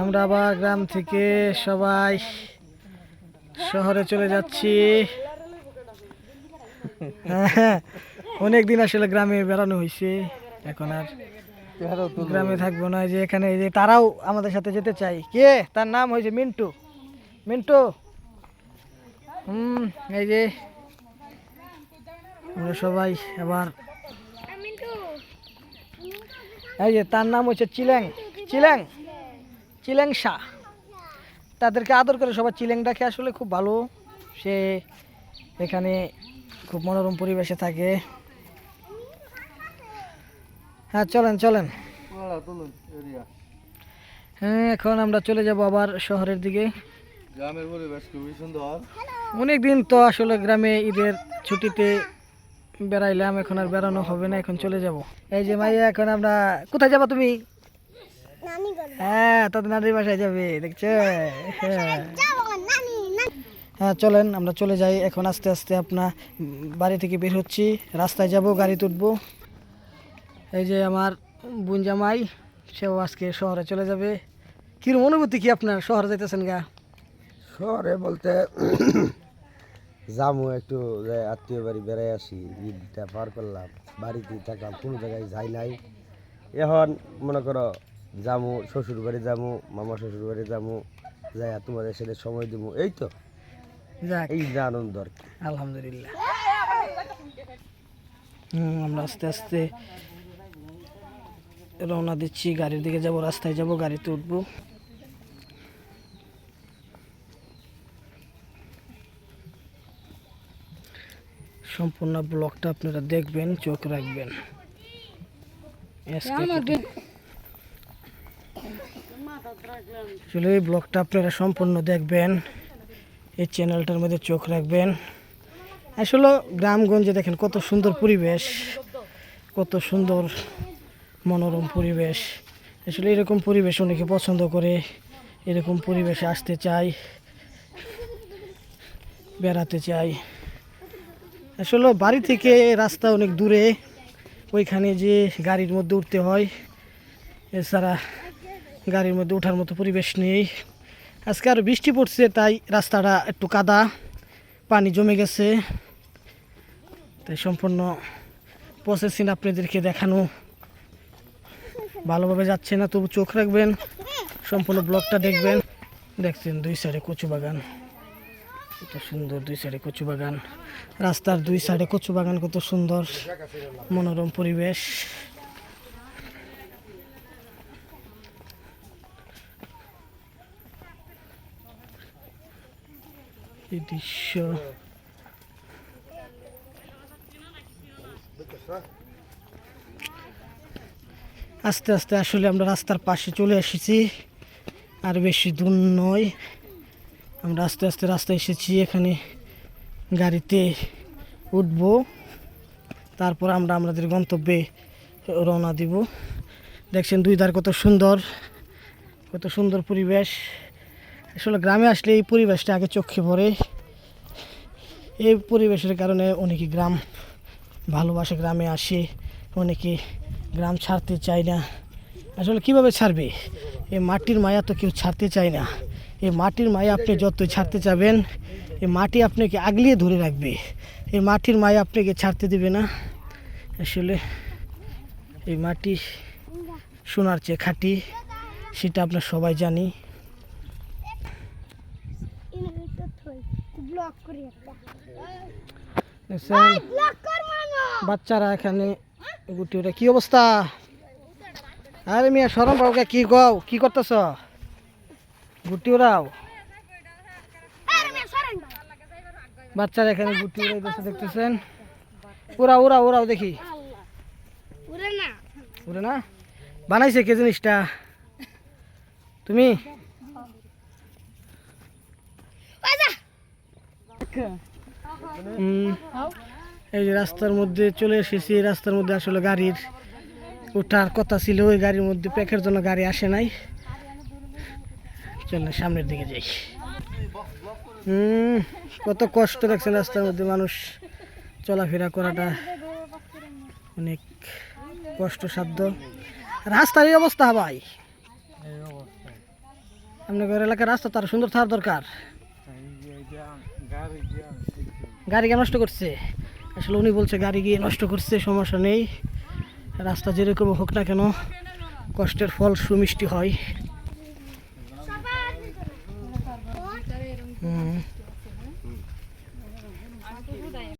আমরা আবার গ্রাম থেকে সবাই শহরে চলে যাচ্ছি। অনেকদিন আসলে গ্রামে বেড়ানো হয়েছে, এখন আর গ্রামে থাকবো না। যে এখানে এই যে তারাও আমাদের সাথে যেতে চাই। কে তার নাম হয়েছে মিন্টু। মিন্টু এই যে আমরা সবাই আবার এই যে তার নাম হচ্ছে চিলেং চিলেং চিলেং শাহ। তাদেরকে আদর করে সবাই চিলেং ডাকে, আসলে খুব ভালো। সে এখানে খুব মনোরম পরিবেশে থাকে। হ্যাঁ চলেন চলেন। হ্যাঁ এখন আমরা চলে যাব আবার শহরের দিকে। গ্রামের পরিবেশ খুবই সুন্দর। অনেকদিন তো আসলে গ্রামে ঈদের ছুটিতে বেড়াইলাম, এখন আর বেড়ানো হবে না, এখন চলে যাব। এই যে মাইয়া, এখন আমরা কোথায় যাবো? তুমি? হ্যাঁ তোদের নানির বাসায় যাবে, দেখছো? হ্যাঁ চলেন আমরা চলে যাই এখন। আস্তে আস্তে আপনার বাড়ি থেকে বের হচ্ছি, রাস্তায় যাব, গাড়ি তুলবো। এই যে আমার বোন জামাই, সেও আজকে শহরে চলে যাবে। কিরকম অনুভূতি কি আপনার, শহরে যাইতেছেন গা? শহরে বলতে যামু একটু আত্মীয় বাড়ি বেড়াই আসি, ঈদটা পার করলাম, বাড়িতে থাকলাম, কোনো জায়গায় যাই নাই। এখন মনে করো যামু শ্বশুর বাড়ি, যামু মামা শ্বশুর বাড়ি, যামু যাই তোমাদের সাথে সময় দিব, এই তো যাক এই যে আনন্দ। আলহামদুলিল্লাহ। আমরা আস্তে আস্তে রওনা দিচ্ছি, গাড়ির দিকে যাব, রাস্তায় যাব, গাড়িতে উঠবো। সম্পূর্ণ ব্লগটা আপনারা দেখবেন, চোখ রাখবেন। আসলে এই ব্লগটা আপনারা সম্পূর্ণ দেখবেন, এই চ্যানেলটার মধ্যে চোখ রাখবেন। আসলে গ্রামগঞ্জে দেখেন কত সুন্দর পরিবেশ, কত সুন্দর মনোরম পরিবেশ। আসলে এরকম পরিবেশ অনেকে পছন্দ করে, এরকম পরিবেশে আসতে চায়, বেড়াতে চায়। আসলে বাড়ি থেকে রাস্তা অনেক দূরে, ওইখানে যে গাড়ির মধ্যে উঠতে হয়, এছাড়া গাড়ির মধ্যে ওঠার মতো পরিবেশ নেই। আজকে আরও বৃষ্টি পড়ছে, তাই রাস্তাটা একটু কাদা, পানি জমে গেছে। তাই সম্পূর্ণ প্রসেসিং আপনাদেরকে দেখানো ভালোভাবে যাচ্ছে না, তবু চোখ রাখবেন, সম্পূর্ণ ব্লগটা দেখবেন। দেখছেন দুই সাইডে কচু বাগান, কত সুন্দর, দুই সাইডে কচু বাগান, রাস্তার দুই সাইডে কচু বাগান, কত সুন্দর মনোরম পরিবেশ। এই দৃশ্য আস্তে আস্তে আসলে আমরা রাস্তার পাশে চলে এসেছি, আর বেশি দূর নয়। আমরা আস্তে আস্তে রাস্তায় এসেছি, এখানে গাড়িতে উঠব, তারপর আমরা আমাদের গন্তব্যে রওনা দিব। দেখছেন দুই ধার কত সুন্দর, কত সুন্দর পরিবেশ। আসলে গ্রামে আসলে এই পরিবেশটা আগে চোখে পড়ে। এই পরিবেশের কারণে অনেকে গ্রাম ভালোবাসে, গ্রামে আসে, অনেকে গ্রাম ছাড়তে চায় না। আসলে কিভাবে ছাড়বে? এই মাটির মায়া তো কেউ ছাড়তে চায় না। এই মাটির মায়া আপনি যতই ছাড়তে চাবেন, এই মাটি আপনাকে আগলিয়ে ধরে রাখবে, এই মাটির মায়া আপনাকে ছাড়তে দেবে না। আসলে এই মাটি সোনার চেয়ে খাঁটি, সেটা আমরা সবাই জানি। বাচ্চারা এখানে গুটি ওটা, কি অবস্থা? আরে মিয়া সরম বাবুকে কি গাও, কি করতেছ? গুটি ওরাও, বাচ্চারা এখানে গুটি উড়াইতেছে, দেখতেছেন? ওরাও ওরাও ওরাও, দেখি উড়ে না। বানাইছে কে জিনিসটা? তুমি? এই যে রাস্তার মধ্যে চলে এসেছি, এই রাস্তার মধ্যে আসলে গাড়ির ওঠার কথা ছিল, ওই গাড়ির মধ্যে প্যাকের জন্য গাড়ি আসে নাই। চলেন সামনের দিকে যাই। কত কষ্ট, দেখছেন রাস্তার মধ্যে মানুষ চলাফেরা করাটা অনেক কষ্টসাধ্য। রাস্তার এই অবস্থা ভাই, আপনাদের এলাকার রাস্তা তার সুন্দর থাকার দরকার। গাড়ি গিয়ে নষ্ট করছে, আসলে উনি বলছে গাড়ি গিয়ে নষ্ট করছে, সমস্যা নেই, রাস্তা যেরকম হোক না কেন কষ্টের ফল সুমিষ্টি হয়।